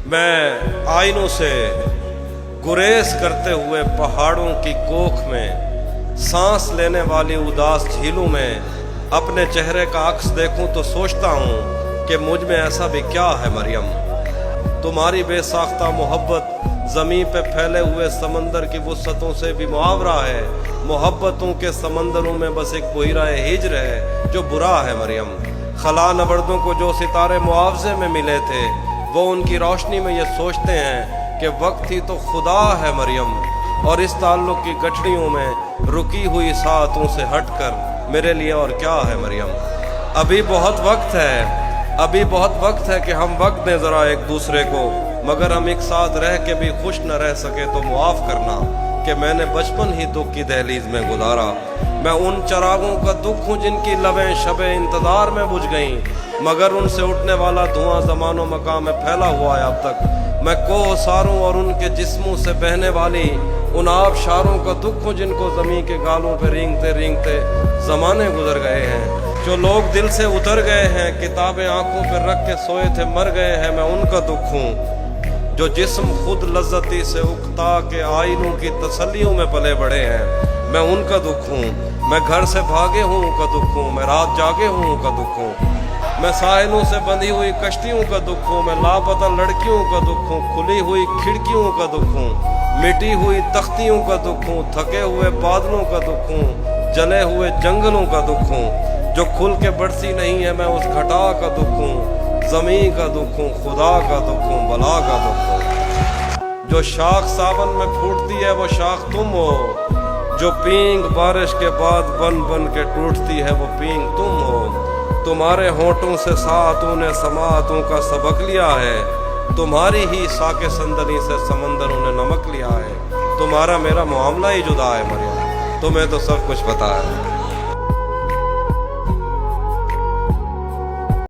मैं आइनों से गुरेज करते हुए पहाड़ों की कोख में, सांस लेने वाली उदास झीलों में अपने चेहरे का अक्स देखूं तो सोचता हूँ कि मुझ में ऐसा भी क्या है मरियम। तुम्हारी बेसाख्ता मोहब्बत ज़मीं पे फैले हुए समंदर की वुसअतों से भी मुआवरा है। मोहब्बतों के समंदरों में बस एक बुहिराए हिज्र है जो बुरा है मरियम। खला नवर्दों को जो सितारे मुआवजे में मिले थे, वो उनकी रोशनी में ये सोचते हैं कि वक्त ही तो खुदा है मरियम। और इस ताल्लुक़ की गठड़ियों में रुकी हुई सातों से हटकर मेरे लिए और क्या है मरियम। अभी बहुत वक्त है, अभी बहुत वक्त है कि हम वक्त दें ज़रा एक दूसरे को, मगर हम एक साथ रह के भी खुश न रह सके तो मुआफ़ करना कि मैंने बचपन ही दुख की दहलीज में गुजारा। मैं उन चरागों का दुख हूँ जिनकी लबें शबे इंतज़ार में बुझ गईं, मगर उनसे उठने वाला धुआं ज़मानो मकाम में फैला हुआ है अब तक। मैं कोहसारों और उनके जिस्मों से बहने वाली उन आबशारों का दुख हूँ जिनको ज़मीन के गालों पे रेंगते रेंगते ज़माने गुजर गए हैं। जो लोग दिल से उतर गए हैं, किताबें आंखों पर रख के सोए थे मर गए हैं, मैं उनका दुख हूँ। जो जिस्म खुद लज्जती से उकता के आइनों की तसल्लियों में पले बड़े हैं, मैं उनका दुख हूँ। मैं घर से भागे हूँ का दुख हूँ, मैं रात जागे हूँ का दुख हूँ। मैं साहिलों से बंधी हुई कश्तियों का दुख हूँ, मैं लापता लड़कियों का दुख हूँ। खुली हुई खिड़कियों का दुख हूँ, मिटी हुई तख्तियों का दुख हूँ। थके हुए बादलों का दुख हूँ, जले हुए जंगलों का दुख हूँ। जो खुल के बरसी नहीं है मैं उस घटा का दुख हूँ। ज़मीं का दुख हूँ, खुदा का दुख हूँ, बला का दुख हूँ। जो शाख सावन में फूटती है वो शाख तुम हो, जो पींग बारिश के बाद बन बन के टूटती है वो पींग तुम हो। तुम्हारे होठों से सातों ने समातों का सबक लिया है, तुम्हारी ही साके संदनी से समंदरों ने नमक लिया है। तुम्हारा मेरा मामला ही जुदा है मरियम, तुम्हें तो सब कुछ पता है।